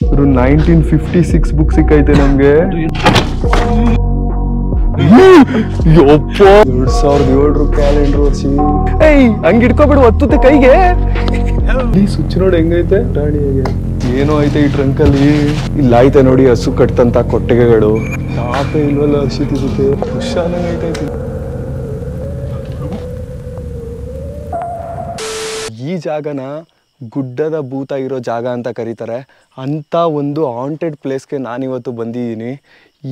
1956 book ಸಿಕ್ಕೈತೆ ನಮ್ಗೆ. 2007 calendar ವರ್ಷ. ಏಯ್ ಹಂಗ ಇಟ್ಕೊಬಿಡು, ಒತ್ತುತ್ತೆ ಕೈಗೆ. ಈ ಸ್ವಿಚ್ ನೋಡಿ ಹೆಂಗೈತೆ ರಾಣಿಯಾಗೆ. ಏನೋ ಐತೆ ಈ ಟ್ರಂಕಲ್ಲಿ. ಇಲ್ಲ ಐತೆ ನೋಡಿ ಹಸು ಕಟ್ತಂತ ಕೊಟ್ಟಿಗೆಗಳು. ಟಾಪೇ ಇಲ್ವಲ್ಲ ಹರ್ಷಿತ್ ಇದಕ್ಕೆ. ಹುಷಾರಂಗೈತೆ. ಈ ಜಾಗನ ಗುಡ್ಡದ ಭೂತ ಇರೋ ಜಾಗ ಅಂತ ಕರೀತಾರೆ. ಅಂಥ ಒಂದು ಹಾಂಟೆಡ್ ಪ್ಲೇಸ್ಗೆ ನಾನಿವತ್ತು ಬಂದಿದ್ದೀನಿ.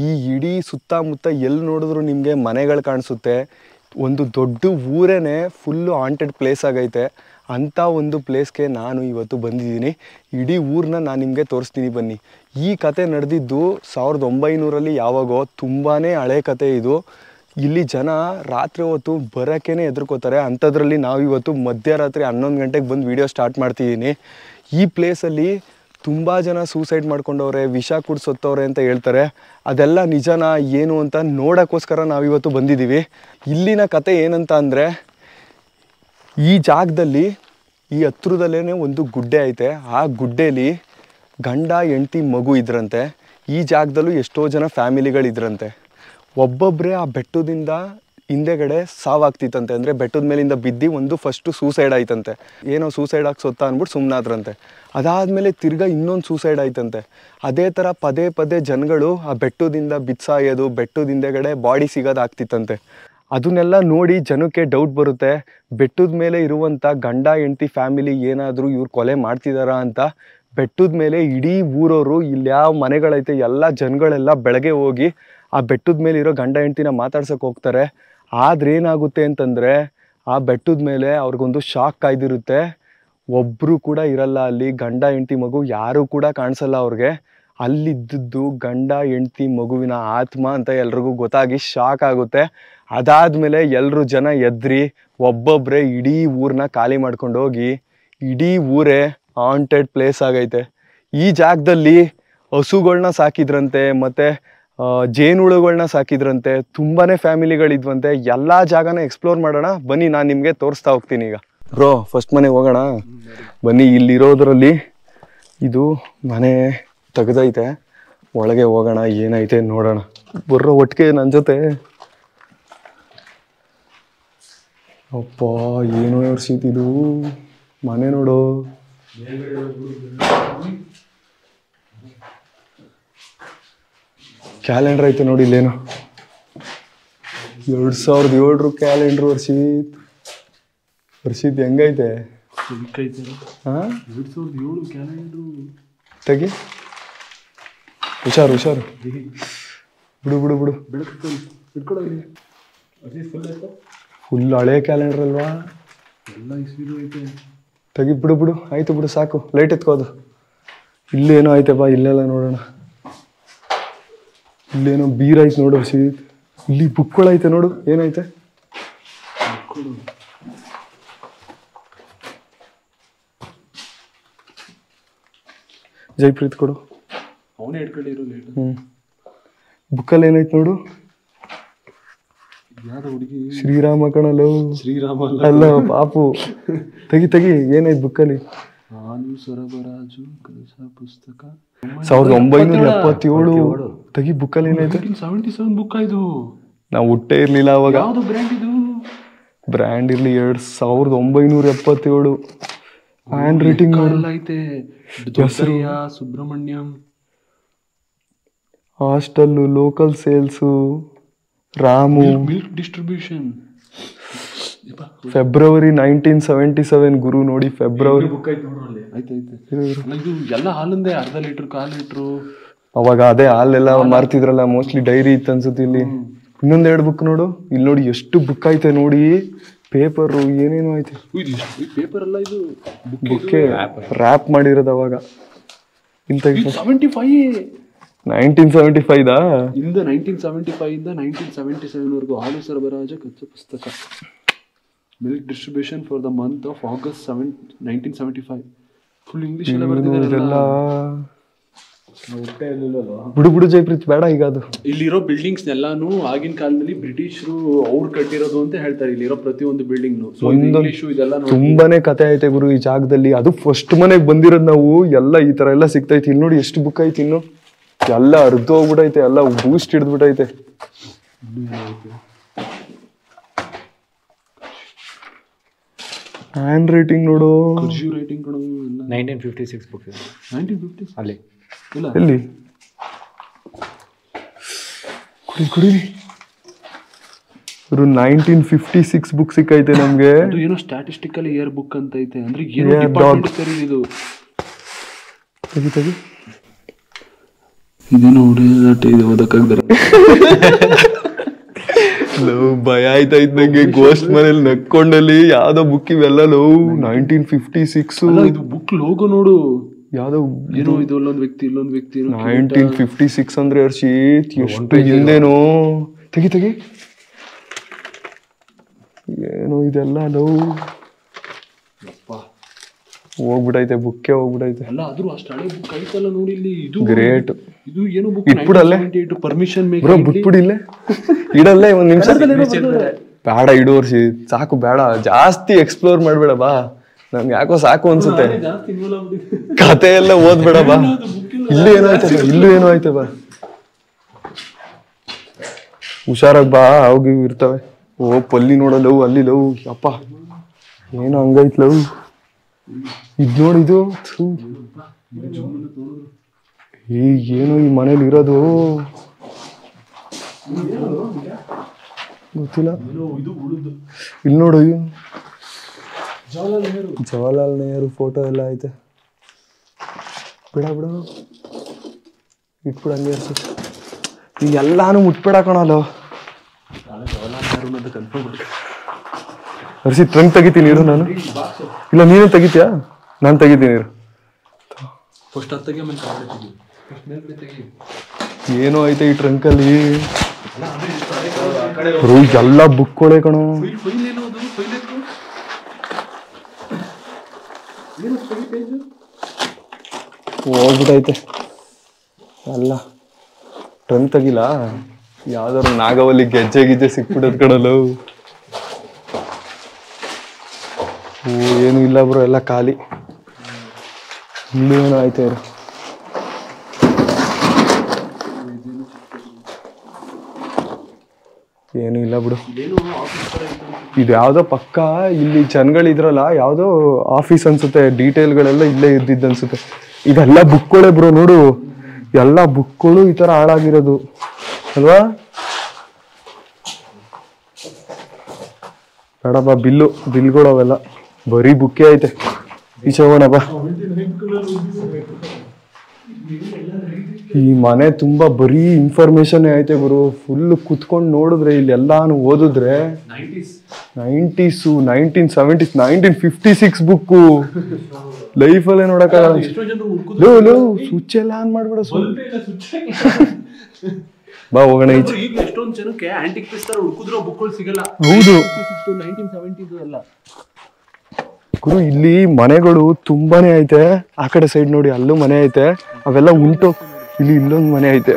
ಈ ಇಡೀ ಸುತ್ತಮುತ್ತ ಎಲ್ಲಿ ನೋಡಿದ್ರು ನಿಮಗೆ ಮನೆಗಳು ಕಾಣಿಸುತ್ತೆ. ಒಂದು ದೊಡ್ಡ ಊರೇನೆ ಫುಲ್ಲು ಹಾಂಟೆಡ್ ಪ್ಲೇಸ್ ಆಗೈತೆ. ಅಂಥ ಒಂದು ಪ್ಲೇಸ್ಗೆ ನಾನು ಇವತ್ತು ಬಂದಿದ್ದೀನಿ. ಇಡೀ ಊರನ್ನ ನಾನು ನಿಮಗೆ ತೋರಿಸ್ತೀನಿ ಬನ್ನಿ. ಈ ಕತೆ ನಡೆದಿದ್ದು 1900ರಲ್ಲಿ ಯಾವಾಗೋ. ತುಂಬಾ ಹಳೆ ಕತೆ ಇದು. ಇಲ್ಲಿ ಜನ ರಾತ್ರಿ ಹೊತ್ತು ಬರೋಕ್ಕೇ ಹೆದರ್ಕೋತಾರೆ. ಅಂಥದ್ರಲ್ಲಿ ನಾವಿವತ್ತು ಮಧ್ಯರಾತ್ರಿ 11 ಗಂಟೆಗೆ ಬಂದು ವೀಡಿಯೋ ಸ್ಟಾರ್ಟ್ ಮಾಡ್ತಿದ್ದೀನಿ. ಈ ಪ್ಲೇಸಲ್ಲಿ ತುಂಬ ಜನ ಸೂಸೈಡ್ ಮಾಡ್ಕೊಂಡವ್ರೆ, ವಿಷ ಕುಡಿಸೋತ್ತವ್ರೆ ಅಂತ ಹೇಳ್ತಾರೆ. ಅದೆಲ್ಲ ನಿಜನ ಏನು ಅಂತ ನೋಡೋಕ್ಕೋಸ್ಕರ ನಾವಿವತ್ತು ಬಂದಿದ್ದೀವಿ. ಇಲ್ಲಿನ ಕತೆ ಏನಂತ ಅಂದರೆ, ಈ ಜಾಗದಲ್ಲಿ ಈ ಹತ್ರದಲ್ಲೇ ಒಂದು ಗುಡ್ಡೆ ಐತೆ. ಆ ಗುಡ್ಡೆಯಲ್ಲಿ ಗಂಡ ಹೆಂಡತಿ ಮಗು ಇದ್ರಂತೆ. ಈ ಜಾಗದಲ್ಲೂ ಎಷ್ಟೋ ಜನ ಫ್ಯಾಮಿಲಿಗಳಿದ್ರಂತೆ. ಒಬ್ಬೊಬ್ಬರೇ ಆ ಬೆಟ್ಟದಿಂದ ಹಿಂದೆಗಡೆ ಸಾವಾಗ್ತಿತ್ತಂತೆ. ಅಂದರೆ ಬೆಟ್ಟದ ಮೇಲಿಂದ ಬಿದ್ದು ಒಂದು ಫಸ್ಟು ಸೂಸೈಡ್ ಆಯ್ತಂತೆ. ಏನೋ ಸೂಸೈಡ್ ಆಗ್ಸೋತ್ತಾ ಅಂದ್ಬಿಟ್ಟು ಸುಮ್ಮನಾದ್ರಂತೆ. ಅದಾದಮೇಲೆ ತಿರ್ಗಾ ಇನ್ನೊಂದು ಸೂಸೈಡ್ ಆಯ್ತಂತೆ. ಅದೇ ಥರ ಪದೇ ಪದೇ ಜನಗಳು ಆ ಬೆಟ್ಟದಿಂದ ಬಿತ್ಸಾಯೋದು, ಬೆಟ್ಟದ ಹಿಂದೆಗಡೆ ಬಾಡಿ ಸಿಗೋದಾಗ್ತಿತ್ತಂತೆ. ಅದನ್ನೆಲ್ಲ ನೋಡಿ ಜನಕ್ಕೆ ಡೌಟ್ ಬರುತ್ತೆ, ಬೆಟ್ಟದ ಮೇಲೆ ಇರುವಂಥ ಗಂಡ ಹೆಂಡತಿ ಫ್ಯಾಮಿಲಿ ಏನಾದರೂ ಇವ್ರು ಕೊಲೆ ಮಾಡ್ತಿದ್ದಾರಾ ಅಂತ. ಬೆಟ್ಟದ ಮೇಲೆ ಇಡೀ ಊರವರು, ಇಲ್ಲಿ ಯಾವ ಮನೆಗಳೈತೆ ಎಲ್ಲ ಜನಗಳೆಲ್ಲ ಬೆಳಗ್ಗೆ ಹೋಗಿ ಆ ಬೆಟ್ಟದ ಮೇಲೆ ಇರೋ ಗಂಡ ಹೆಂಡ್ತಿನ ಮಾತಾಡ್ಸೋಕೆ ಹೋಗ್ತಾರೆ. ಆದ್ರೆ ಏನಾಗುತ್ತೆ ಅಂತಂದರೆ, ಆ ಬೆಟ್ಟದ ಮೇಲೆ ಅವ್ರಿಗೊಂದು ಶಾಕ್ ಕಾಯ್ದಿರುತ್ತೆ. ಒಬ್ಬರು ಕೂಡ ಇರಲ್ಲ ಅಲ್ಲಿ. ಗಂಡ ಹೆಂಡ್ತಿ ಮಗು ಯಾರೂ ಕೂಡ ಕಾಣಿಸಲ್ಲ ಅವ್ರಿಗೆ. ಅಲ್ಲಿದ್ದದ್ದು ಗಂಡ ಹೆಂಡ್ತಿ ಮಗುವಿನ ಆತ್ಮ ಅಂತ ಎಲ್ರಿಗೂ ಗೊತ್ತಾಗಿ ಶಾಕ್ ಆಗುತ್ತೆ. ಅದಾದಮೇಲೆ ಎಲ್ಲರೂ ಜನ ಎದ್ರಿ ಒಬ್ಬೊಬ್ಬರೇ ಇಡೀ ಊರನ್ನ ಖಾಲಿ ಮಾಡ್ಕೊಂಡು ಹೋಗಿ ಇಡೀ ಊರೇ ಹಾಂಟೆಡ್ ಪ್ಲೇಸ್ ಆಗೈತೆ. ಈ ಜಾಗದಲ್ಲಿ ಹಸುಗಳನ್ನ ಸಾಕಿದ್ರಂತೆ, ಮತ್ತು ಜೇನುಹುಳುಗಳನ್ನ ಸಾಕಿದ್ರಂತೆ. ತುಂಬಾ ಫ್ಯಾಮಿಲಿಗಳಿದ್ವಂತೆ. ಎಲ್ಲ ಜಾಗನ ಎಕ್ಸ್ಪ್ಲೋರ್ ಮಾಡೋಣ ಬನ್ನಿ, ನಾನು ನಿಮಗೆ ತೋರಿಸ್ತಾ ಹೋಗ್ತೀನಿ. ಈಗ ಬ್ರೋ ಫಸ್ಟ್ ಮನೆ ಹೋಗೋಣ ಬನ್ನಿ. ಇಲ್ಲಿರೋದ್ರಲ್ಲಿ ಇದು ಮನೆ ತೆಗೆದೈತೆ, ಒಳಗೆ ಹೋಗೋಣ ಏನೈತೆ ನೋಡೋಣ. ಬರ್ರೋ ಒಟ್ಟಿಗೆ ನನ್ನ ಜೊತೆ. ಅಪ್ಪ ಏನೋ ವರ್ಷಿತ್ ಇದು ಮನೆ ನೋಡು. ಕ್ಯಾಲೆಂಡರ್ ಐತೆ ನೋಡಿ ಇಲ್ಲೇನು. 2007 ಕ್ಯಾಲೆಂಡರ್ ವರ್ಷಿತ್. ವರ್ಷಿತ್ ಹೆಂಗೈತೆ? ಹಾಂ 2007 ಕ್ಯಾಲೆಂಡ್ರು ತೆಗಿ. ಹುಷಾರು ಹುಷಾರು. ಬಿಡು ಬಿಡು ಬಿಡು. ಫುಲ್ ಹಳೆ ಕ್ಯಾಲೆಂಡರ್ ಅಲ್ವಾ? ತೆಗಿ ಬಿಡು ಬಿಡು. ಆಯ್ತು ಬಿಡು ಸಾಕು. ಲೈಟ್ ಎತ್ಕೋದು. ಇಲ್ಲೇನೋ ಐತೆ ಬಾ, ಇಲ್ಲೆಲ್ಲ ನೋಡೋಣ. ಇಲ್ಲೇನೋ ಬೀರ್ ಐತೆ ನೋಡು ವರ್ಷಿತ್. ಇಲ್ಲಿ ಬುಕ್ಗಳೈತೆ ನೋಡು, ಏನೈತೆ? ಜೈಪ್ರೀತ್ ಕೊಡು. ಅವನೇ ಇಟ್ಕೊಂಡಿರೋ. ಬುಕ್ಕಲ್ಲಿ ಏನೈತೆ ನೋಡು. ಶ್ರೀರಾಮ ಕಣಲು. ಶ್ರೀರಾಮ ಅಲ್ಲ ಪಾಪು. ತೆಗಿ ತೆಗಿ, ಏನೈತೆ ಬುಕ್ಕಲ್ಲಿ? ಸರಬರಾಜು ಪುಸ್ತಕ 1977. ತೆಗಿ ಬುಕ್ಕಲ್ಲಿ ಏನೈತೆ? 77 ಬುಕ್ ಇದು. ನಾವು ಹುಟ್ಟೇ ಇರ್ಲಿಲ್ಲ ಅವಾಗ. ಯಾವುದು ಬ್ರ್ಯಾಂಡ್ ಇದು? ಬ್ರ್ಯಾಂಡ್ ಇರ್ಲಿ 1977. ಹ್ಯಾಂಡ್ ರೈಟಿಂಗ್ ಐತೆ. Subrahmanyam. Hostel, local sales, Ramu. Milk distribution. February 1977 ಗುರು ನೋಡಿ. ಫೆಬ್ರವರಿ ಎಲ್ಲ ಹಾಲಿಂದೆ. ಅರ್ಧ ಲೀಟ್ರು, 1/4 ಲೀಟ್ರು. ಅವಾಗ ಅದೇ ಹಾಲೆಲ್ಲ ಮಾರ್ತಿದ್ರಲ್ಲ, ಮೋಸ್ಟ್ಲಿ ಡೈರಿ ಇತ್ತು ಅನ್ಸುತ್ತೆ ಇಲ್ಲಿ. ಇನ್ನೊಂದೆರಡು ಬುಕ್ ನೋಡು. ಇಲ್ಲಿ ನೋಡಿ ಎಷ್ಟು ಬುಕ್ ಐತೆ ನೋಡಿ. ಪೇಪರು ಏನೇನು ಐತೆ. ಪೇಪರ್ ಅಲ್ಲ ಇದು, ಬುಕ್ಕೆ ರ್ಯಾಪ್ ಮಾಡಿರೋದು ಅವಾಗ. ಇಲ್ಲಿ 1975 ಇಂದ 1975 ಇಂದ 1977 ವರೆಗೂ ಹಾಲು ಸರಬರಾಜು ಕಚ್ಚಾ ಪುಸ್ತಕ. Milk distribution for the month of August 1975. Full English ಎಲ್ಲ ಬರ್ತಿದ್ದಾರೆ. ಬಿಡು ಬಿಡು ಜಯಪ್ರೀತ್, ಬೇಡ ಈಗ ಅದು. ಇಲ್ಲಿರೋ ಬಿಲ್ಡಿಂಗ್ಸ್ ಎಲ್ಲಾನು ಆಗಿನ ಕಾಲದಲ್ಲಿ ಬ್ರಿಟಿಷರು ಅವ್ರು ಕಟ್ಟಿರೋದು ಅಂತ ಹೇಳ್ತಾರೆ. ಇಲ್ಲಿರೋ ಪ್ರತಿಯೊಂದು ಬಿಲ್ಡಿಂಗ್ ಇದೆಲ್ಲ ತುಂಬಾನೇ ಕತೆ ಐತೆ ಗುರು ಈ ಜಾಗದಲ್ಲಿ. ಅದು ಫಸ್ಟ್ ಮನೆಗೆ ಬಂದಿರೋದು ನಾವು. ಎಲ್ಲ ಈ ತರ ಎಲ್ಲ ಸಿಗ್ತೈತಿ. ಇಲ್ಲಿ ನೋಡಿ ಎಷ್ಟು ಬುಕ್ ಐತಿ, ಇನ್ನು ಎಲ್ಲ ಅರ್ಧ ಹೋಗ್ಬಿಟ್ಟೈತೆ, ಎಲ್ಲ ಬೂಸ್ಟ್ ಹಿಡಿದ್ಬಿಟ್ಟೈತೆ. ಹ್ಯಾಂಡ್ ರೈಟಿಂಗ್ ನೋಡು, ರೈಟಿಂಗ್ 1956 ಬುಕ್. 1950 ಅಲ್ಲಿ ಎಲ್ಲಿ ಕುಡೀರಿ. 1956 ಬುಕ್ ಸಿಕ್ಕೈತೆ ನಮ್ಗೆ. ಏನೋ ಸ್ಟ್ಯಾಟಿಸ್ಟಿಕಲ್ ಇಯರ್ ಬುಕ್ ಅಂತ ಐತೆ. ಅಂದ್ರೆ ಏನೋ ಡಿಪಾರ್ಟ್ಮೆಂಟ್ ಸರಿ ಇದು. ತೆಗಿ ಇದೇನೋ ಇದು ಓದಕ್ಕಾಗ್ದಾರೆ. ಲವ್ ಭಯ ಆಯ್ತಾಯ್ತು ನಂಗೆ. ಗೋಸ್ಟ್ ಮನೇಲಿ ನಕ್ಕೊಂಡಲ್ಲಿ ಯಾವ್ದೋ ಬುಕ್ ಇವೆಲ್ಲ ಲವ್ 1956. ಇದು ಬುಕ್ ಲೋಗೋ ನೋಡು, ಯಾವ್ದೋ ಏನೋ ಇದು ಇಲ್ಲೊಂದು ವ್ಯಕ್ತಿ 1956 ಅಂದ್ರೆ ಹರ್ಷಿತ್ ಎಷ್ಟು ಹಿಂದೇನೋ. ತೆಗಿ ಏನೋ ಇದೆಲ್ಲ ಲವ್ ಹೋಗ್ಬಿಟ್ಟೈತೆ, ಬುಕ್ಕೇ ಹೋಗ್ಬಿಟ್ಟೈತೆ. ಅಲ್ಲ ಆದ್ರೂ ಅಷ್ಟು ಹಳೆ ಬುಕ್ ಐತಲ್ಲ ನೋಡಿ ಇಲ್ಲಿ. ಇದು ಗ್ರೇಟ್. ಇದು ಏನು ಬುಕ್? ಇಟ್ಬಿಡಲ್ಲೇ ಪರ್ಮಿಷನ್ ಬ್ರೋ, ಬಿಟ್ಬಿಡಿಲ್ಲೇ ಇಡಲ್ಲೇ ಒಂದ್ ನಿಮಿಷ. ಬೇಡ ಇಡು ವರ್ಷಿ, ಸಾಕು. ಬೇಡ ಜಾಸ್ತಿ ಎಕ್ಸ್ಪ್ಲೋರ್ ಮಾಡ್ಬೇಡ ಬಾ. ನಮ್ಗೆ ಯಾಕೋ ಸಾಕು ಅನ್ಸುತ್ತೆ. ಕತೆ ಎಲ್ಲ ಓದ್ಬೇಡ ಬಾ. ಇಲ್ಲೂ ಏನೋ ಆಯ್ತು ಬಾ. ಹುಷಾರಾಗಿ ಬಾ, ಅವಾಗ ಇರ್ತವೆ. ಓ ಪಲ್ಲಿ ನೋಡಲ್ಲವು, ಅಲ್ಲಿ ಲವ್ ಅಪ್ಪ ಏನೋ ಹಂಗೈತ್ ಲವ್. ಇದ್ ನೋಡಿದು ಏನು ಈ ಮನೇಲಿ ಇರೋದು ಗೊತ್ತಿಲ್ಲ. ಇಲ್ಲಿ ನೋಡು, ಜವಾಹರ್ಲಾಲ್ ನೆಹರು ಫೋಟೋ ಎಲ್ಲ ಐತೆ. ಬಿಡ ಇಟ್ಬಿಡ ಹಂಗೆ ಈಗ ಎಲ್ಲಾನು ಮುಟ್ಬೇಡ ಕಣಲ್ಲ. ಹರ್ಷಿ ಟ್ರಂಕ್ ತೆಗಿತೀನಿ ಇರು ನಾನು. ಇಲ್ಲ ನೀನೇ ತೆಗಿತೀಯಾ? ನಾನು ತೆಗಿತೀನಿ ಇರು. ಏನೋ ಐತೆ ಈ ಟ್ರಂಕಲ್ಲಿ. ಎಲ್ಲ ಬುಕ್ಗಳೇ ಕಣೋ. ಹೋಗ್ಬಿಟ್ಟೈತೆ ಅಲ್ಲ. ಟ್ರಂಕ್ ತೆಗಿಲ್ಲ, ಯಾವ್ದಾರು ನಾಗವಲ್ಲಿ ಗೆಜ್ಜೆ ಸಿಕ್ಬಿಟ್ಟದ್ ಕಣಲ್ಲ. ಓ ಏನು ಇಲ್ಲ ಬ್ರೋ, ಎಲ್ಲ ಖಾಲಿ. ಇನ್ನೇನು ಆಯ್ತು ಇರು. ಏನು ಇಲ್ಲ ಬಿಡು. ಇದು ಯಾವ್ದೋ ಪಕ್ಕ ಇಲ್ಲಿ ಜನಗಳಿದ್ರಲ್ಲ, ಯಾವ್ದೋ ಆಫೀಸ್ ಅನ್ಸುತ್ತೆ. ಡೀಟೇಲ್ಗಳೆಲ್ಲ ಇಲ್ಲೇ ಇದ್ದಿದ್ದು ಅನ್ಸುತ್ತೆ. ಇದೆಲ್ಲ ಬುಕ್ಗಳೇ ಬ್ರೋ ನೋಡು. ಎಲ್ಲ ಬುಕ್ಗಳು ಈ ತರ ಹಾಳಾಗಿರೋದು ಅಲ್ವಾ? ಬೇಡಪ್ಪ, ಬಿಲ್ಗಳು ಅವೆಲ್ಲ ಬರೀ ಬುಕ್ಕೇ ಐತೆ. ಈಚೆ ಹೋಗೋಣ ಬಾ. ಈ ಮನೆ ತುಂಬಾ ಬರೀ ಇನ್ಫಾರ್ಮೇಶನ್ ಐತೆ ಗುರು. ಫುಲ್ ಕುತ್ಕೊಂಡು ನೋಡಿದ್ರೆ ಇಲ್ಲಿ ಎಲ್ಲಾನು ಓದಿದ್ರೆ 90s 1970s 1956 ಬುಕ್ಕು ಲೈಫಲ್ಲೇ ನೋಡಕ್ಕಾಗಲ್ಲ. ಸ್ವಿಚ್ ಎಲ್ಲ ಆನ್ ಮಾಡ್ಬಿಡ. ಬಾ ಹೋಗೋಣ ಈಚೆ. ಎಷ್ಟೊಂದು ಜನಕ್ಕೆ ಆಂಟಿಕ್ ಪೀಸ್ ತರ ಹುಡುಕಿದ್ರು ಬುಕ್ಗಳು ಸಿಗಲ್ಲ. ಹೌದು, 1970s ಎಲ್ಲ ಗುರು. ಇಲ್ಲಿ ಮನೆಗಳು ತುಂಬಾನೇ ಐತೆ. ಆ ಕಡೆ ಸೈಡ್ ನೋಡಿ, ಅಲ್ಲೂ ಮನೆ ಐತೆ. ಅವೆಲ್ಲ ಉಂಟು. ಇಲ್ಲಿ ಇಲ್ಲೊಂದು ಮನೆ ಐತೆ.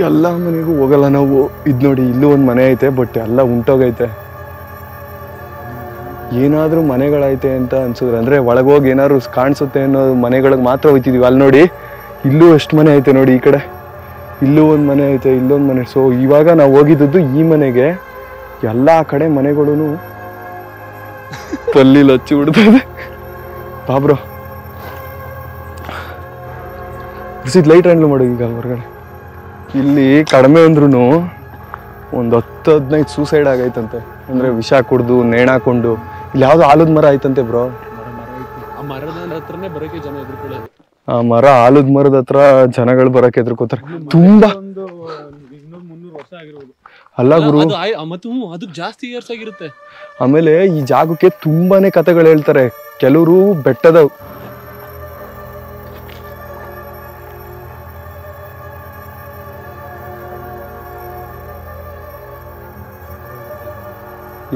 ಎಲ್ಲ ಮನೆಗೂ ಹೋಗಲ್ಲ ನಾವು. ಇದ್ ನೋಡಿ, ಇಲ್ಲೂ ಒಂದು ಮನೆ ಐತೆ, ಬಟ್ ಎಲ್ಲ ಉಂಟೋಗೈತೆ. ಏನಾದ್ರೂ ಮನೆಗಳೈತೆ ಅಂತ ಅನ್ಸಿದ್ರೆ, ಅಂದ್ರೆ ಒಳಗೋಗಿ ಏನಾದ್ರು ಕಾಣಿಸುತ್ತೆ ಅನ್ನೋ ಮನೆಗಳಿಗೆ ಮಾತ್ರ ಹೋಗ್ತಿದೀವಿ. ಅಲ್ಲಿ ನೋಡಿ, ಇಲ್ಲೂ ಎಷ್ಟು ಮನೆ ಐತೆ ನೋಡಿ. ಈ ಕಡೆ ಇಲ್ಲೂ ಒಂದು ಮನೆ ಐತೆ, ಇಲ್ಲೊಂದು ಮನೆ. ಸೊ ಇವಾಗ ನಾವು ಹೋಗಿದ್ದದ್ದು ಈ ಮನೆಗೆ. ಎಲ್ಲ ಕಡೆ ಮನೆಗಳು ಪಲ್ಲಿ ಹಚ್ಚಿ ಬಿಡ್ತದೆ. ಬಾಬ್ರೋ ಲೈಟ್ ಹ್ಯಾಂಡ್ಲ್ ಮಾಡು ಈಗ ಹೊರಗಡೆ. ಇಲ್ಲಿ ಕಡಿಮೆ ಅಂದ್ರೂ ಒಂದು 10-15 ಸೂಸೈಡ್ ಆಗೈತಂತೆ. ಅಂದ್ರೆ ವಿಷ ಕುಡ್ದು ನೇಣಾಕೊಂಡು. ಇಲ್ಲಿ ಯಾವ್ದು ಆಲದ ಮರ ಐತಂತೆ ಬ್ರೋ. ಆ ಮರ ಆಲದ ಮರದ ಹತ್ರ ಜನಗಳು ಬರಕ್ಕೆ ಎದ್ರುಕೋತಾರೆ ತುಂಬಾ. ಅಲ್ಲ ಗುರು, ಅದಕ್ಕೆ ಜಾಸ್ತಿ ಇಯರ್ಸ್ ಆಗಿರುತ್ತೆ. ಆಮೇಲೆ ಈ ಜಾಗಕ್ಕೆ ತುಂಬಾನೇ ಕಥೆಗಳು ಹೇಳ್ತಾರೆ. ಕೆಲವರು ಬೆಟ್ಟದ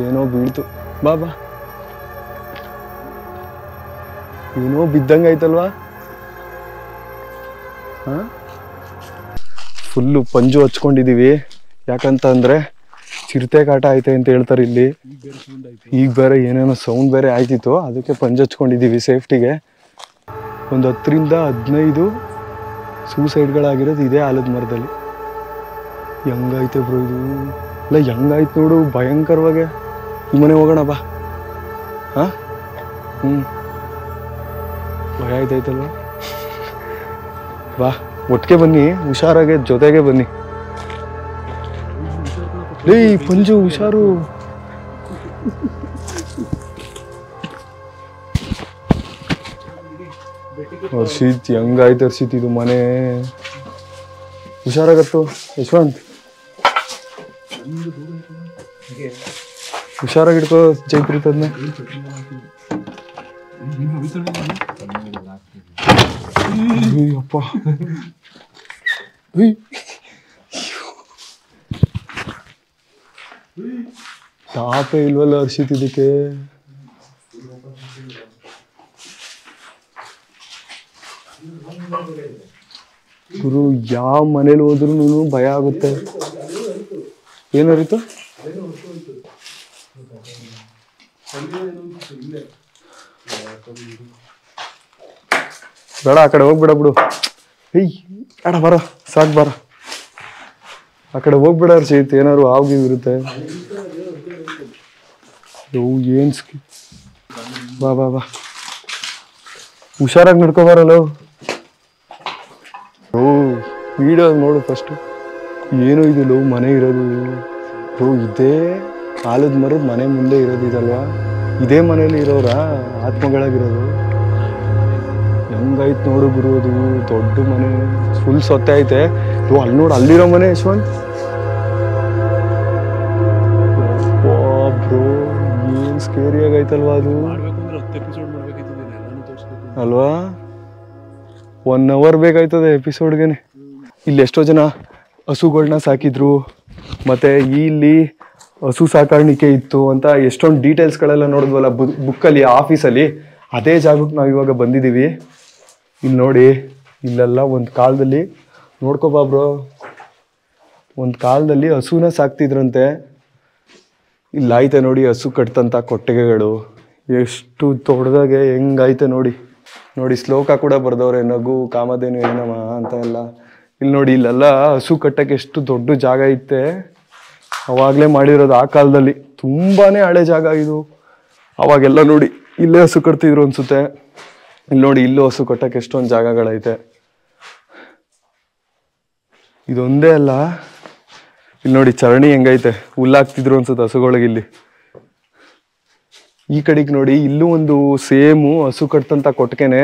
ಏನೋ ಬೀಳ್ತು. ಬಾ ಏನೋ ಬಿದ್ದಂಗ ಐತಲ್ವಾ. ಹಾಂ, ಫುಲ್ಲು ಪಂಜು ಹಚ್ಕೊಂಡಿದ್ದೀವಿ. ಯಾಕಂತ ಅಂದರೆ ಚಿರತೆ ಕಾಟ ಐತೆ ಅಂತ ಹೇಳ್ತಾರೆ ಇಲ್ಲಿ. ಈಗ ಬೇರೆ ಏನೇನೋ ಸೌಂಡ್ ಬೇರೆ ಆಯ್ತಿತ್ತು, ಅದಕ್ಕೆ ಪಂಜು ಹಚ್ಕೊಂಡಿದ್ದೀವಿ ಸೇಫ್ಟಿಗೆ. ಒಂದು 10ರಿಂದ 15 ಸೂಸೈಡ್ಗಳಾಗಿರೋದು ಇದೇ ಆಲದ ಮರದಲ್ಲಿ. ಹೆಂಗೈತೆ ಬ್ರೋ ಇದು, ಇಲ್ಲ ಹೆಂಗಾಯ್ತು ನೋಡು ಭಯಂಕರವಾಗಿ. ಈ ಮನೆ ಹೋಗೋಣ ಬಾ. ಹಾಂ, ಭಯ ಆಯ್ತಾಯ್ತಲ್ವ? ಬಾ ಒಟ್ಟಿಗೆ ಬನ್ನಿ, ಹುಷಾರಾಗೆ ಜೊತೆಗೆ ಬನ್ನಿ. ಏಯ್ ಪಂಜು ಹುಷಾರು. ಹರ್ಷಿತ್ ಹೆಂಗಾಯ್ತು ಹರ್ಷಿತ್ ಇದು ಮನೆ. ಹುಷಾರಾಗತ್ತು ಯಶವಂತ್, ಹುಷಾರಾಗಿಡ್ಕೋ ಜೈಪ್ರೀತ್. ಅದನ್ನ ಅಪ್ಪ ತಾಪೇ ಇಲ್ವಲ್ಲ ಹರ್ಷಿತ್ ಇದಕ್ಕೆ. ಗುರು ಯಾವ ಮನೇಲಿ ಹೋದ್ರೂ ಭಯ ಆಗುತ್ತೆ. ಏನರಿತು? ಬೇಡ ಆ ಕಡೆ ಹೋಗ್ಬೇಡ ಬಿಡು. ಏಯ್ ಬೇಡ ಬರ, ಸಾಕು ಬರ, ಆ ಕಡೆ ಹೋಗ್ಬೇಡ ಹರ್ಷಿತ್, ಏನಾದ್ರು ಆಗಿ ಇರುತ್ತೆ. ಏನ್ ಬಾ ಬಾ ಬಾ, ಹುಷಾರಾಗಿ ನಡ್ಕೊಬಾರಲ್ಲ. ಓ ವಿಡಿಯೋ ನೋಡು ಫಸ್ಟು. ಏನೋ ಇದು ಲವ್ ಮನೆ ಇರೋದು. ಓ ಇದೇ ಆಲದ ಮರದ ಮನೆ ಮುಂದೆ ಇರೋದು ಇದಲ್ವಾ? ಇದೇ ಮನೇಲಿ ಇರೋರಾ ಆತ್ಮಗಳಾಗಿರೋದು? ಹೆಂಗಾಯ್ತು ನೋಡು ಗುರು, ಅದು ದೊಡ್ಡ ಮನೆ, ಫುಲ್ ಸೊತ್ತೆ ಐತೆ. ಅಲ್ಲಿ ನೋಡು, ಅಲ್ಲಿರೋ ಮನೆ ಯಶವಂತ್. ಬ್ರೋ ಏನ್ ಸ್ಕೇರಿ ಆಗೈತಲ್ವಾ ಅದು ಅಲ್ವಾ? 1 hour ಬೇಕಾಯ್ತದೆ ಎಪಿಸೋಡ್ಗೆನೆ. ಇಲ್ಲಿ ಎಷ್ಟೋ ಜನ ಹಸುಗಳನ್ನ ಸಾಕಿದ್ರು, ಮತ್ತೆ ಇಲ್ಲಿ ಹಸು ಸಾಕಾಣಿಕೆ ಇತ್ತು ಅಂತ ಎಷ್ಟೊಂದು ಡೀಟೇಲ್ಸ್ಗಳೆಲ್ಲ ನೋಡಿದ್ವಲ್ಲ ಬುಕ್ಕಲ್ಲಿ, ಆಫೀಸಲ್ಲಿ. ಅದೇ ಜಾಗಕ್ಕೆ ನಾವು ಇವಾಗ ಬಂದಿದ್ದೀವಿ. ಇಲ್ಲಿ ನೋಡಿ, ಇಲ್ಲೆಲ್ಲ ಒಂದು ಕಾಲದಲ್ಲಿ ನೋಡ್ಕೋಬಾ ಬ್ರೋ, ಒಂದು ಕಾಲದಲ್ಲಿ ಹಸುನ ಸಾಕ್ತಿದ್ರಂತೆ. ಇಲ್ಲೈತೆ ನೋಡಿ ಹಸು ಕಟ್ತಂಥ ಕೊಟ್ಟಿಗೆಗಳು, ಎಷ್ಟು ದೊಡ್ಡದಾಗೆ ಹೆಂಗೈತೆ ನೋಡಿ. ನೋಡಿ ಶ್ಲೋಕ ಕೂಡ ಬರ್ದವ್ರೆ, ನಗು ಕಾಮಧೇನು ಏನಮ್ಮ ಅಂತ ಎಲ್ಲ. ಇಲ್ಲಿ ನೋಡಿ, ಇಲ್ಲೆಲ್ಲ ಹಸು ಕಟ್ಟಕ್ಕೆ ಎಷ್ಟು ದೊಡ್ಡ ಜಾಗ ಐತೆ. ಅವಾಗಲೇ ಮಾಡಿರೋದು ಆ ಕಾಲದಲ್ಲಿ. ತುಂಬಾ ಹಳೆ ಜಾಗ ಇದು. ಅವಾಗೆಲ್ಲ ನೋಡಿ ಇಲ್ಲೇ ಹಸು ಕಟ್ತಿದ್ರು ಅನ್ಸುತ್ತೆ. ಇಲ್ಲಿ ನೋಡಿ, ಇಲ್ಲೂ ಹಸು ಕಟ್ಟಕ್ಕೆ ಎಷ್ಟೊಂದು ಜಾಗಗಳೈತೆ. ಇದೊಂದೇ ಅಲ್ಲ, ಇಲ್ಲಿ ನೋಡಿ ಚರಣಿ ಹೆಂಗೈತೆ, ಹುಲ್ಲಾಕ್ತಿದ್ರು ಅನ್ಸುತ್ತೆ ಹಸುಗಳಿಗೆ. ಇಲ್ಲಿ ಈ ಕಡೆಗೆ ನೋಡಿ, ಇಲ್ಲೂ ಒಂದು ಸೇಮು ಹಸು ಕಟ್ತಂತ ಕೊಟ್ಟಿಗೆನೆ.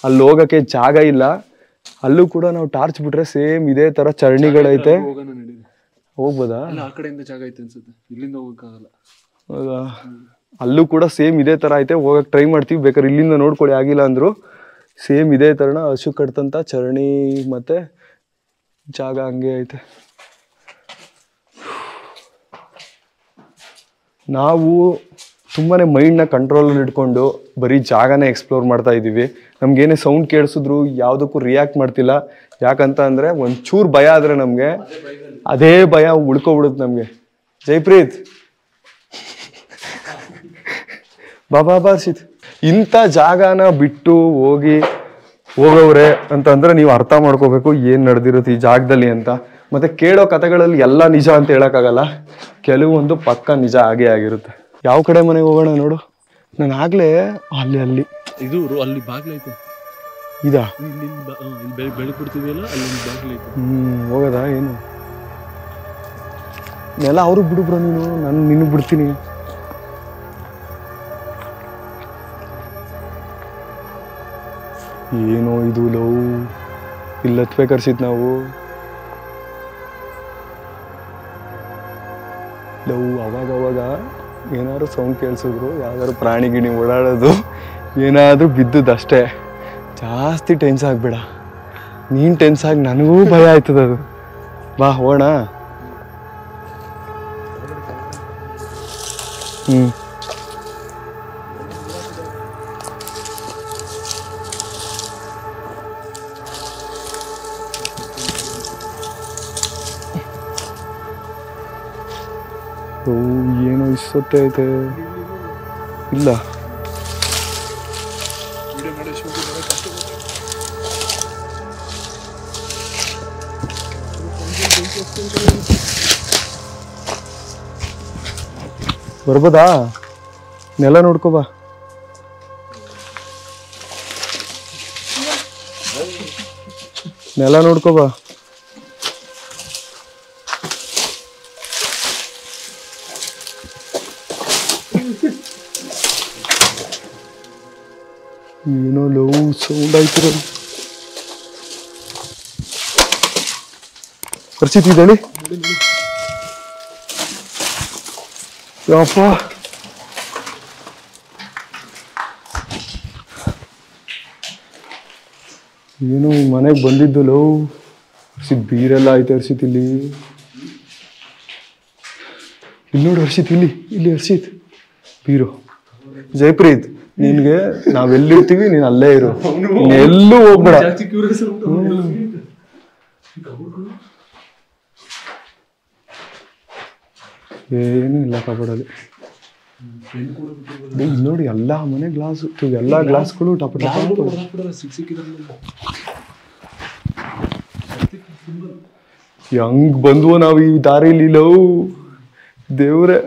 ಅಲ್ಲಿ ಹೋಗಕ್ಕೆ ಜಾಗ ಇಲ್ಲ. ಅಲ್ಲೂ ಕೂಡ ನಾವು ಟಾರ್ಚ್ ಬಿಟ್ರೆ ಸೇಮ್ ಇದೇ ತರ ಚರಣಿಗಳೈತೆ. ಹೋಗ್ಬೋದಾ? ಆ ಕಡೆಯಿಂದ ಜಾಗ ಐತೆ ಅನ್ಸುತ್ತೆ, ಇಲ್ಲಿಂದ ಹೋಗಕ್ಕಾಗಲ್ಲ. ಹೌದಾ? ಅಲ್ಲೂ ಕೂಡ ಸೇಮ್ ಇದೇ ತರ ಐತೆ, ಹೋಗಕ್ ಟ್ರೈ ಮಾಡ್ತೀವಿ. ಬೇಕಾದ್ರೆ ಇಲ್ಲಿಂದ ನೋಡ್ಕೊಳ್ಳಿ, ಆಗಿಲ್ಲ ಅಂದ್ರು. ಸೇಮ್ ಇದೇ ತರನ ಹಸು ಕಟ್ತಂತ ಚರಣಿ ಮತ್ತೆ ಜಾಗ ಹಂಗೆ ಐತೆ. ನಾವು ತುಂಬಾ ಮೈಂಡ್ನ ಕಂಟ್ರೋಲಲ್ಲಿ ಇಟ್ಕೊಂಡು ಬರೀ ಜಾಗನೇ ಎಕ್ಸ್ಪ್ಲೋರ್ ಮಾಡ್ತಾ ಇದ್ದೀವಿ. ನಮ್ಗೇನೇ ಸೌಂಡ್ ಕೇಳಿಸಿದ್ರು ಯಾವುದಕ್ಕೂ ರಿಯಾಕ್ಟ್ ಮಾಡ್ತಿಲ್ಲ. ಯಾಕಂತ ಅಂದರೆ ಒಂಚೂರು ಭಯ ಆದರೆ ನಮಗೆ ಅದೇ ಭಯ ಉಳ್ಕೊಬಿಡುತ್ತೆ ನಮಗೆ. ಜೈಪ್ರೀತ್ ಬಾಬಾ ಹರ್ಷಿತ್, ಇಂಥ ಜಾಗನ ಬಿಟ್ಟು ಹೋಗೋವ್ರೆ ಅಂತಂದರೆ ನೀವು ಅರ್ಥ ಮಾಡ್ಕೋಬೇಕು ಏನು ನಡೆದಿರುತ್ತೆ ಈ ಜಾಗದಲ್ಲಿ ಅಂತ. ಮತ್ತು ಕೇಳೋ ಕಥೆಗಳಲ್ಲಿ ಎಲ್ಲ ನಿಜ ಅಂತ ಹೇಳೋಕ್ಕಾಗಲ್ಲ, ಕೆಲವೊಂದು ಪಕ್ಕ ನಿಜ ಆಗೇ ಆಗಿರುತ್ತೆ. ಯಾವ ಕಡೆ ಮನೆಗೆ ಹೋಗೋಣ ನೋಡು. ನಾನು ಆಗಲೇ ಅಲ್ಲಿ ಇದು ಅಲ್ಲಿ ಬಾಗ್ಲೈತೆ. ಇದಾ? ಇಲ್ಲಿ ಬೆಳಕು ಬಿಡ್ತಿದೆಯಲ್ಲ, ಅಲ್ಲಿ ಬಾಗ್ಲೈತೆ. ಹೋಗೋದಾ? ಏನು ಎಲ್ಲ ಅವರು ಬಿಡುಬ್ರ, ನೀನು ನಾನು ನಿನ್ನ ಬಿಡ್ತೀನಿ. ಏನೋ ಇದು ಲವ್, ಇಲ್ಲಿ ಹತ್ಬೇಕರ್ಸಿತ್ ನಾವು. ಲವ್ ಅವಾಗ ಏನಾದ್ರು ಸೌಂಡ್ ಕೇಳಿಸಿದ್ರು, ಯಾವ್ದಾದ್ರು ಪ್ರಾಣಿ ಗಿಣಿ ಓಡಾಡೋದು ಏನಾದರೂ ಬಿದ್ದದ್ದು ಅಷ್ಟೇ. ಜಾಸ್ತಿ ಟೆನ್ಸ್ ಆಗಬೇಡ ನೀನು, ಟೆನ್ಸ್ ಆಗಿ ನನಗೂ ಭಯ ಆಯ್ತದ ಅದು. ಬಾ ಹೋಗೋಣ. ಏನೋ ಇಷ್ಟೊತ್ತೆ ಐತೆ ಇಲ್ಲ. ಬರ್ಬೋದಾ? ನೆಲ ನೋಡ್ಕೋಬಾ. ನೆಲ ನೋಡ್ಕೋಬಾ. ಏನೋ ಲವ್ ಸೌಂಡ್ ಆಯ್ತಿರ. ಪರಿಸ್ಥಿತಿ ಯಪ್ಪ, ಏನು ಮನೆಗೆ ಬಂದಿದ್ದು ಲವ್ ಹರ್ಷಿತ್, ಬೀರೆಲ್ಲ ಆಯ್ತು ಹರ್ಷಿತ್. ಇಲ್ಲಿ ನೋಡಿ ಹರ್ಷಿತ್, ಇಲ್ಲಿ ಹರ್ಷಿತ್ ಬೀರು. ಜಯಪ್ರೀತ್, ನಿನ್ಗೆ ನಾವೆಲ್ಲಿರ್ತೀವಿ ನೀನ್ ಅಲ್ಲೇ ಇರು, ಎಲ್ಲೂ ಹೋಗ್ಬೇಡ. ಏನೂ ಇಲ್ಲ ಕಬಡಲ್ಲಿ. ನೋಡಿ ಎಲ್ಲ ಮನೆ ಗ್ಲಾಸ್, ಎಲ್ಲ ಗ್ಲಾಸ್ಗಳು ಟಪ ಹೆಂಗ್ ಬಂದ್ವೋ ನಾವು ಈ ದಾರಿಲಿ ಲವ್. ದೇವ್ರೆ,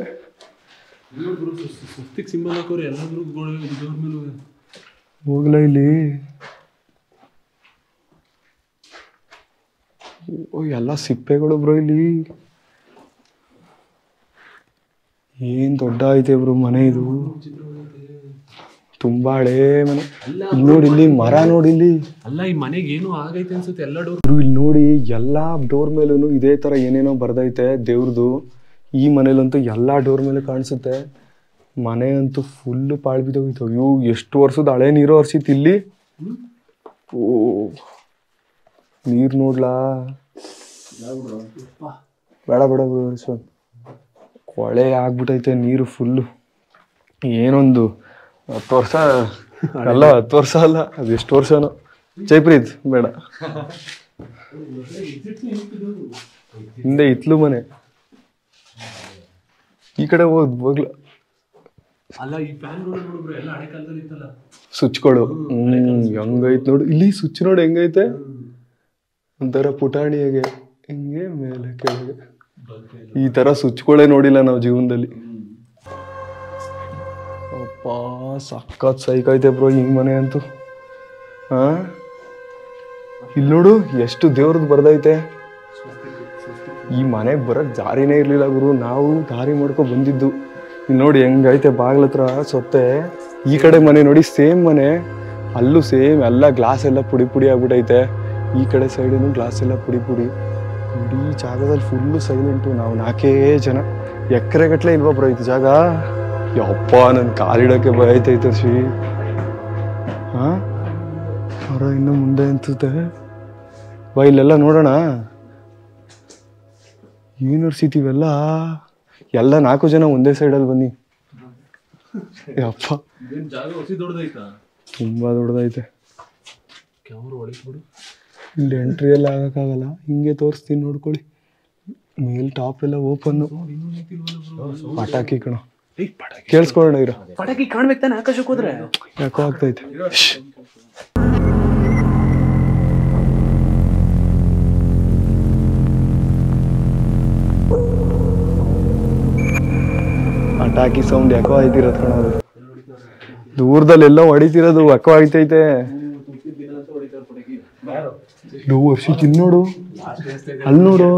ಹೋಗ್ಲ ಇಲ್ಲಿ. ಎಲ್ಲ ಸಿಪ್ಪೆಗಳು ಬ್ರೋ ಇಲ್ಲಿ. ಏನ್ ದೊಡ್ಡ ಐತೆ ಬ್ರೋ ಮನೆ ಇದು, ತುಂಬಾ ಹಳೇ ಮನೆ. ನೋಡಿ ಇಲ್ಲಿ ಮರ, ನೋಡಿ ಇಲ್ಲಿ. ಅಲ್ಲ ಈ ಮನೆಗೆ ಏನು ಆಗೈತೆ ಅನ್ಸುತ್ತೆ ಎಲ್ಲ ಡೋರ್. ಇಲ್ಲಿ ನೋಡಿ ಎಲ್ಲಾ ಡೋರ್ ಮೇಲೂ ಇದೇ ತರ ಏನೇನೋ ಬರ್ದೈತೆ ದೇವ್ರದು. ಈ ಮನೇಲಂತೂ ಎಲ್ಲಾ ಡೋರ್ ಮೇಲೆ ಕಾಣಿಸುತ್ತೆ. ಮನೆ ಅಂತೂ ಫುಲ್ ಪಾಳು ಬಿದ್ದೋಗಿತ್ತು. ಅಯ್ಯೋ, ಎಷ್ಟು ವರ್ಷದ ಹಳೆ ನೀರು ಹರ್ಷಿತ್ ಇಲ್ಲಿ. ಓ, ನೀರ್ ನೋಡ್ಲಾ? ಬೇಡ ಬೇಡ ಹರ್ಷನ್, ಕೊಳೆ ಆಗ್ಬಿಟ್ಟೈತೆ ನೀರು ಫುಲ್ಲು. ಏನೊಂದು 10 ವರ್ಷ ಅಲ್ಲ, 10 ವರ್ಷ ಅಲ್ಲ, ಅದು ಎಷ್ಟು ವರ್ಷನೋ. ಜಯಪ್ರೀತ್ ಬೇಡ. ಹಿಂದೆ ಇತ್ಲು ಮನೆ, ಈ ಕಡೆ ಹೋಗ್ಲ. ಅಲ್ಲ ಈ ಫ್ಯಾನ್ಗಳು ನೋಡಿದ್ರೆ ಎಲ್ಲ ಹಳೆ ಕಾಲದಲ್ಲಿ ಇತ್ತಲ್ಲ ಸ್ವಿಚ್ಗಳು. ಹೆಂಗೈತೆ ನೋಡು ಇಲ್ಲಿ ಸ್ವಿಚ್, ನೋಡಿ ಹೆಂಗೈತೆ. ಒಂಥರ ಪುಟಾಣಿಯಾಗೆ ಹಿಂಗೆ ಮೇಲೆ ಕೆಳಗೆ. ಈ ತರ ಸ್ವಿಚ್ಗಳೇ ನೋಡಿಲ್ಲ ನಾವು ಜೀವನದಲ್ಲಿ. ಅಪ್ಪ, ಸಖತ್ ಸೈಕೈತೆ ಬ್ರೋ ಈ ಮನೆ ಅಂತೂ. ಹಾ, ಇಲ್ಲಿ ನೋಡು ಎಷ್ಟು ದೇವ್ರದ್ದು ಬರ್ದೈತೆ. ಈ ಮನೆಗೆ ಬರಕ್ ದಾರಿನೇ ಇರ್ಲಿಲ್ಲ ಗುರು, ನಾವು ದಾರಿ ಮಾಡ್ಕೊ ಬಂದಿದ್ದು. ಇಲ್ಲಿ ನೋಡಿ ಹೆಂಗೈತೆ ಬಾಗ್ಲತ್ರ ಸೊತ್ತೆ. ಈ ಕಡೆ ಮನೆ ನೋಡಿ ಸೇಮ್ ಮನೆ, ಅಲ್ಲೂ ಸೇಮ್ ಎಲ್ಲ ಗ್ಲಾಸ್ ಎಲ್ಲ ಪುಡಿ ಪುಡಿ ಆಗ್ಬಿಟ್ಟೈತೆ. ಈ ಕಡೆ ಸೈಡೂ ಗ್ಲಾಸ್ ಎಲ್ಲ ಪುಡಿ ಪುಡಿ. ಇಡೀ ಜಾಗದಲ್ಲಿ ಫುಲ್ಲು ಸೈಲೆಂಟು. ನಾವು 4 ಜನ, ಎಕರೆಗಟ್ಲೆ ಇಲ್ವಾ ಬ್ರೋ ಇದು ಜಾಗ. ಯಪ್ಪ, ನನ್ನ ಕಾಲಿಡೋಕ್ಕೆ ಭಯ ಐತೈತೆ ಶ್ರೀ. ಹಾ, ಅವರ ಇನ್ನು ಮುಂದೆ ಅನ್ಸುತ್ತೆ ಬಾ. ಇಲ್ಲೆಲ್ಲ ನೋಡೋಣ. ಯೂನಿವರ್ಸಿಟಿವೆಲ್ಲ ಎಲ್ಲ 4 ಜನ ಒಂದೇ ಸೈಡಲ್ಲಿ ಬನ್ನಿ. ಯಪ್ಪ, ತುಂಬಾ ದೊಡ್ಡದೈತೆ. ಇಲ್ಲಿ ಎಂಟ್ರಿ ಎಲ್ಲ ಆಗಕ್ಕಾಗಲ್ಲ, ಹಿಂಗೆ ತೋರಿಸ್ತೀನಿ ನೋಡ್ಕೊಳ್ಳಿ. ಮೇಲ್ ಟಾಪ್ ಎಲ್ಲ ಓಪನ್ನು. ಪಟಾಕಿ ಕಣ, ಕೇಳಿಸ್ಕೊಳ್ಳೋಣ ಇರೋ. ಪಟಾಕಿ ಕಾಣ್ಬೇಕು ತಾನೆ ಆಕಾಶಕ್ಕೆ ಹೋದ್ರೆ. ಯಾಕೋ ಆಗ್ತೈತೆ. ಪಟಾಕಿ ಸೌಂಡ್ ಯಾಕೋ ಆಯ್ತಿರೋದು ಕಣ. ಅದು ದೂರದಲ್ಲೆಲ್ಲ ಹೊಡಿತಿರೋದು ಯಾಕೋ ಆಯ್ತೈತೆ. ವರ್ಷ ತಿನ್ನೋಡು, ಅಲ್ಲಿ ನೋಡು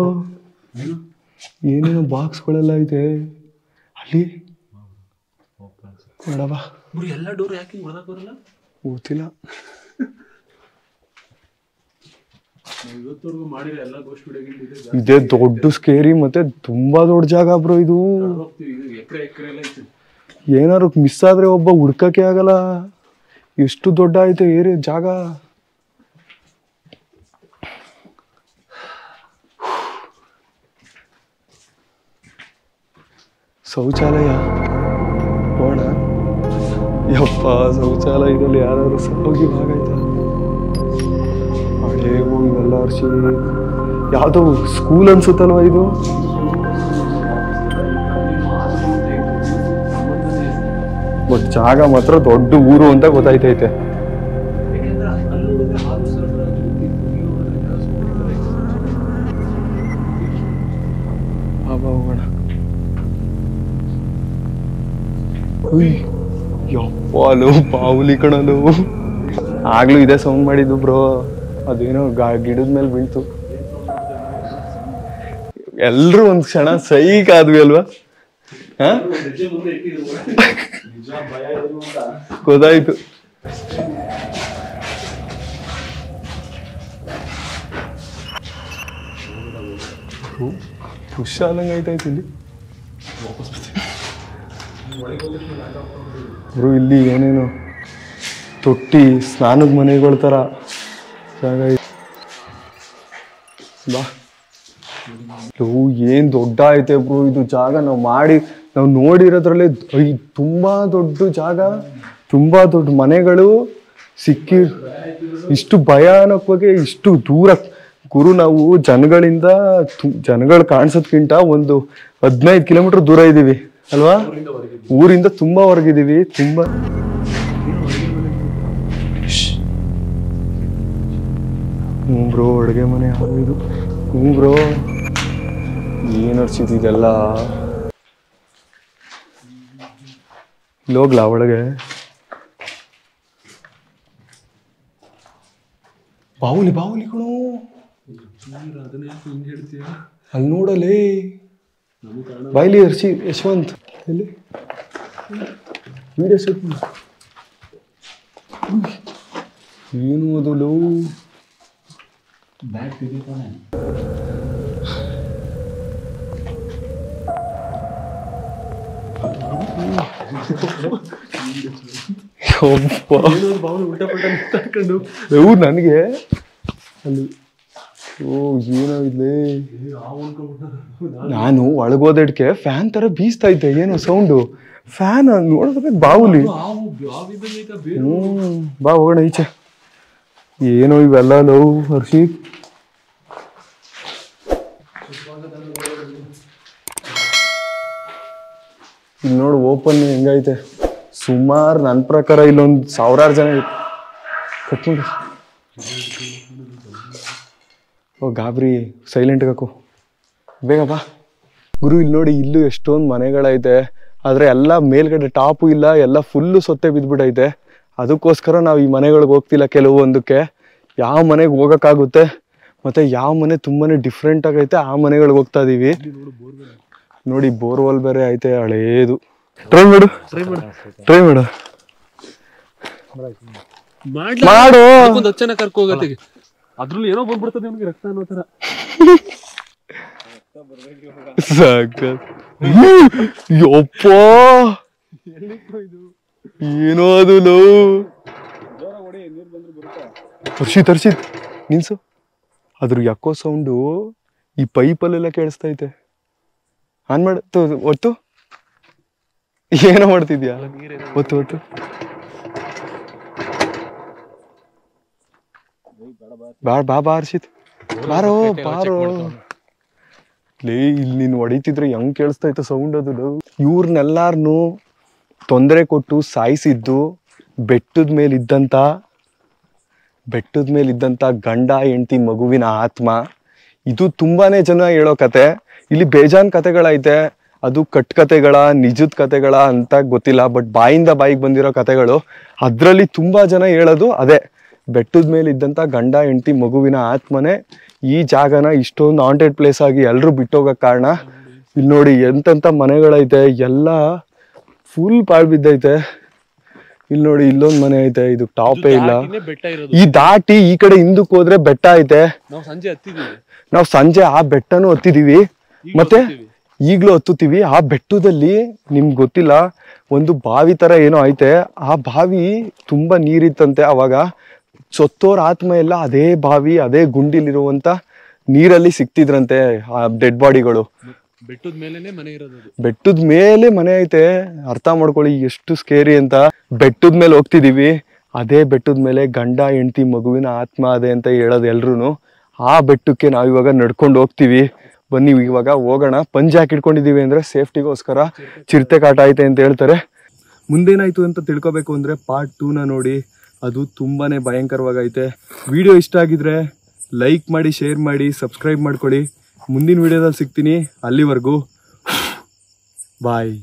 ಏನೇನೋ ಬಾಕ್ಸ್ಗಳೆಲ್ಲ ಐತೆ ಅಲ್ಲಿ. ಬೇಡವಾ, ಎಲ್ಲ ಡೋರ್ ಯಾಕೆ ಹೊರದಕ್ಕೆ ಬರಲ್ಲ ಗೊತ್ತಿಲ್ಲ. ಇದೇ ದೊಡ್ಡ ಸ್ಕೇರಿ ಮತ್ತೆ ತುಂಬಾ ದೊಡ್ಡ ಜಾಗ ಬ್ರೋ ಇದು. ಏನಾರು ಮಿಸ್ ಆದ್ರೆ ಒಬ್ಬ ಹುಡ್ಕಕ್ಕೆ ಆಗಲ್ಲ. ಎಷ್ಟು ದೊಡ್ಡ ಐತೆ ಏರಿಯಾ ಜಾಗ. ಶೌಚಾಲಯ ಹೋಣ. ಯಪ್ಪ, ಶೌಚಾಲಯದಲ್ಲಿ ಯಾರಾದ್ರು ಸತ್ತೋಗಿ ಭಾಗೈತ. ಹಳೇವು ಇವೆಲ್ಲ ಹರ್ಷಿ. ಯಾವ್ದೋ ಸ್ಕೂಲ್ ಅನ್ಸುತ್ತಲ್ವ ಇದು. ಬಟ್ ಜಾಗ ಮಾತ್ರ ದೊಡ್ಡ ಊರು ಅಂತ ಗೊತ್ತಾಯ್ತೈತೆ. ಯಪ್ಪಲು ಬಾವುಲಿ ಕಣಲು. ಆಗ್ಲೂ ಇದೇ ಸೌಂಡ್ ಮಾಡಿದ್ದು ಬ್ರೋ, ಅದೇನೋ ಗಿಡದ ಮೇಲೆ ಬೀಳ್ತು. ಎಲ್ರು ಒಂದ್ ಕ್ಷಣ ಸೈಕ್ ಆದ್ವಿ ಅಲ್ವಾ? ಗೊತ್ತಾಯ್ತು. ಖುಷ್ ಆದಂಗೆ ಆಯ್ತಾಯ್ತು ಇಲ್ಲಿ ಬ್ರೋ. ಇಲ್ಲಿ ಏನೇನು ತೊಟ್ಟಿ, ಸ್ನಾನದ ಮನೆಗಳ ಥರ ಜಾಗ ಬಾ. ಏನ್ ದೊಡ್ಡ ಐತೆ ಬ್ರೋ ಇದು ಜಾಗ. ನಾವು ನೋಡಿರೋದ್ರಲ್ಲೇ ತುಂಬಾ ದೊಡ್ಡ ಜಾಗ, ತುಂಬಾ ದೊಡ್ಡ ಮನೆಗಳು ಸಿಕ್ಕಿ ಇಷ್ಟು ಭಯಾನಕವಾಗಿ ಇಷ್ಟು ದೂರ. ಗುರು, ನಾವು ಜನಗಳು ಕಾಣಿಸೋದ್ಕಿಂತ ಒಂದು 15 ಕಿಲೋಮೀಟರ್ ದೂರ ಇದ್ದೀವಿ ಅಲ್ವಾ? ಊರಿಂದ ತುಂಬಾ ಹೊರಗಿದ್ದೀವಿ. ತುಂಬಾ ಬ್ರೋ, ಅಡುಗೆ ಮನೆ ಇದು. ಬ್ರೋ, ಏನ್ ಅರ್ಸಿದ್ ಇದೆಲ್ಲ. ಇಲ್ಲಿ ಹೋಗ್ಲಾ ಒಳಗೆ? ಬಾವುಲಿ ಕಣೋ, ಅಲ್ಲಿ ನೋಡಲೇ. ಬಾಯ್ಲಿ ಹರ್ಷಿ ಯಶವಂತ್ ಎಲ್ಲಿ ವಿಡಿಯೋ ಶೂಟ್. ಏನು ಅದಲು ನನಗೆ ಅಲ್ಲಿ ಏನೋ ಇಲ್ಲೇ. ನಾನು ಒಳಗೋದಕ್ಕೆ ಫ್ಯಾನ್ ತರ ಬೀಸ್ತಾ ಇದ್ದೆ, ಏನೋ ಸೌಂಡು. ಫ್ಯಾನ್ ನೋಡ್ಬೇಕು ಬಾವುಲಿ. ಬಾ ಹೋಗೋಣ ಈಚೆ. ಏನೋ ಇವೆಲ್ಲ ಲವ್ ಹರ್ಷಿತ್. ಇಲ್ಲಿ ನೋಡು ಓಪನ್ ಹೆಂಗೈತೆ. ಸುಮಾರು ನನ್ನ ಪ್ರಕಾರ ಇಲ್ಲೊಂದು 1000 ಜನ ಕಟ್ಕೊಂಡು. ಓ ಗಾಬರಿ, ಸೈಲೆಂಟ್ ಹಾಕು ಬೇಗ ಬಾ. ಗುರು, ಇಲ್ಲಿ ನೋಡಿ, ಇಲ್ಲೂ ಎಷ್ಟೊಂದು ಮನೆಗಳೈತೆ. ಆದರೆ ಎಲ್ಲ ಮೇಲ್ಗಡೆ ಟಾಪು ಇಲ್ಲ, ಎಲ್ಲ ಫುಲ್ಲು ಸೊತ್ತೆ ಬಿದ್ದುಬಿಟ್ಟೈತೆ. ಅದಕ್ಕೋಸ್ಕರ ನಾವು ಈ ಮನೆಗಳಿಗೆ ಹೋಗ್ತಿಲ್ಲ ಕೆಲವೊಂದಕ್ಕೆ. ಯಾವ ಮನೆಗೆ ಹೋಗೋಕ್ಕಾಗುತ್ತೆ ಮತ್ತು ಯಾವ ಮನೆ ತುಂಬಾ ಡಿಫ್ರೆಂಟ್ ಆಗೈತೆ ಆ ಮನೆಗಳಿಗೆ ಹೋಗ್ತಾ ಇದೀವಿ. ನೋಡಿ ಬೋರ್ವೆಲ್ ಬೇರೆ ಐತೆ, ಹಳೇದು. ಟ್ರೈ ಮಾಡು ಮಾಡು. ಚೆನ್ನಾಗಿ ಕರ್ಕೋಗತ್ತೆ. ಅದ್ರಲ್ಲಿ ಏನೋ ಬಂದ್ಬಿಡ್ತದೆ ನಮ್ಗೆ, ರಕ್ತ ಅನ್ನೋ ತರ. ಯಪ್ಪ, ಏನೋ ಅದು ಹರ್ಷಿತ್ ನಿನ್ಸು. ಅದ್ರ ಯಾಕೋ ಸೌಂಡು ಈ ಪೈಪಲ್ಲೆಲ್ಲ ಕೇಳಿಸ್ತೈತೆ. ಆನ್ ಮಾಡ ಒತ್ತು. ಏನೋ ಮಾಡ್ತಿದ್ಯಾ? ಒತ್ತು. ಬಾ ಹರ್ಷಿತ್, ಬಾರೋ. ಇಲ್ಲಿ ನೀನು ಹೊಡಿತಿದ್ರೆ ಹೆಂಗ್ ಕೇಳಿಸ್ತೈತೆ ಸೌಂಡ್ ಅದು. ಇವ್ರನ್ನೆಲ್ಲಾರನು ತೊಂದರೆ ಕೊಟ್ಟು ಸಾಯಿಸಿದ್ದು ಬೆಟ್ಟದ ಮೇಲಿದ್ದಂಥ ಗಂಡ ಹೆಂಡತಿ ಮಗುವಿನ ಆತ್ಮ. ಇದು ತುಂಬಾನೇ ಜನ ಹೇಳೋ ಕತೆ. ಇಲ್ಲಿ ಬೇಜಾನ್ ಕತೆಗಳೈತೆ. ಅದು ಕತೆಗಳ ನಿಜದ ಕತೆಗಳ ಅಂತ ಗೊತ್ತಿಲ್ಲ, ಬಟ್ ಬಾಯಿಂದ ಬಾಯಿಗೆ ಬಂದಿರೋ ಕತೆಗಳು. ಅದರಲ್ಲಿ ತುಂಬಾ ಜನ ಹೇಳೋದು ಅದೇ, ಬೆಟ್ಟದ ಮೇಲೆ ಇದ್ದಂಥ ಗಂಡ ಹೆಂಡತಿ ಮಗುವಿನ ಆತ್ಮನೇ ಈ ಜಾಗನ ಇಷ್ಟೊಂದು ಹಾಂಟೆಡ್ ಪ್ಲೇಸ್ ಆಗಿ ಎಲ್ಲರೂ ಬಿಟ್ಟೋಗಕ್ಕೆ ಕಾರಣ. ಇಲ್ಲಿ ನೋಡಿ ಎಂತೆಂಥ ಮನೆಗಳೈತೆ, ಎಲ್ಲ ಫುಲ್ ಪಾಳು ಬಿದ್ದೈತೆ. ಇಲ್ಲಿ ನೋಡಿ, ಇಲ್ಲೊಂದು ಮನೆ ಐತೆ, ಇದು ಟಾಪೇ ಇಲ್ಲ. ಈ ದಾಟಿ ಈ ಕಡೆ ಹಿಂದಕ್ಕೆ ಹೋದ್ರೆ ಬೆಟ್ಟ ಐತೆ. ನಾವು ಸಂಜೆ ಆ ಬೆಟ್ಟನೂ ಹತ್ತಿದೀವಿ, ಮತ್ತೆ ಈಗಲೂ ಹತ್ತುತ್ತೀವಿ. ಆ ಬೆಟ್ಟದಲ್ಲಿ ನಿಮ್ಗೆ ಗೊತ್ತಿಲ್ಲ, ಒಂದು ಬಾವಿ ತರ ಏನೋ ಐತೆ. ಆ ಬಾವಿ ತುಂಬಾ ನೀರಿತ್ತಂತೆ. ಅವಾಗ ಸತ್ತೋರ್ ಆತ್ಮ ಎಲ್ಲ ಅದೇ ಬಾವಿ, ಅದೇ ಗುಂಡಿಲಿರುವಂತ ನೀರಲ್ಲಿ ಸಿಕ್ತಿದ್ರಂತೆ ಆ ಡೆಡ್ ಬಾಡಿಗಳು. ಬೆಟ್ಟದ ಮೇಲೆ ಮನೆ ಐತೆ. ಅರ್ಥ ಮಾಡ್ಕೊಳ್ಳಿ ಎಷ್ಟು ಸ್ಕೇರಿ ಅಂತ. ಬೆಟ್ಟದ ಮೇಲೆ ಹೋಗ್ತಿದೀವಿ, ಅದೇ ಬೆಟ್ಟದ ಮೇಲೆ ಗಂಡ ಹೆಂಡತಿ ಮಗುವಿನ ಆತ್ಮ ಅದೇ ಅಂತ ಹೇಳೋದು ಎಲ್ರು. ಆ ಬೆಟ್ಟಕ್ಕೆ ನಾವಿವಾಗ ನಡ್ಕೊಂಡು ಹೋಗ್ತೀವಿ. ಬನ್ನಿ ಇವಾಗ ಹೋಗೋಣ. ಪಂಜೆ ಹಾಕಿಡ್ಕೊಂಡಿದೀವಿ ಅಂದ್ರೆ ಸೇಫ್ಟಿಗೋಸ್ಕರ. ಚಿರತೆ ಕಾಟ ಐತೆ ಅಂತ ಹೇಳ್ತಾರೆ. ಮುಂದೇನಾಯಿತು ಅಂತ ತಿಳ್ಕೊಬೇಕು ಅಂದರೆ ಪಾರ್ಟ್ 2ನ ನೋಡಿ, ಅದು ತುಂಬಾ ಭಯಂಕರವಾಗೈತೆ. ವಿಡಿಯೋ ಇಷ್ಟ ಆಗಿದ್ರೆ ಲೈಕ್ ಮಾಡಿ, ಶೇರ್ ಮಾಡಿ, ಸಬ್ಸ್ಕ್ರೈಬ್ ಮಾಡ್ಕೊಳ್ಳಿ. ಮುಂದಿನ ವಿಡಿಯೋದಲ್ಲಿ ಸಿಗ್ತೀನಿ. ಅಲ್ಲಿವರೆಗೂ ಬಾಯ್.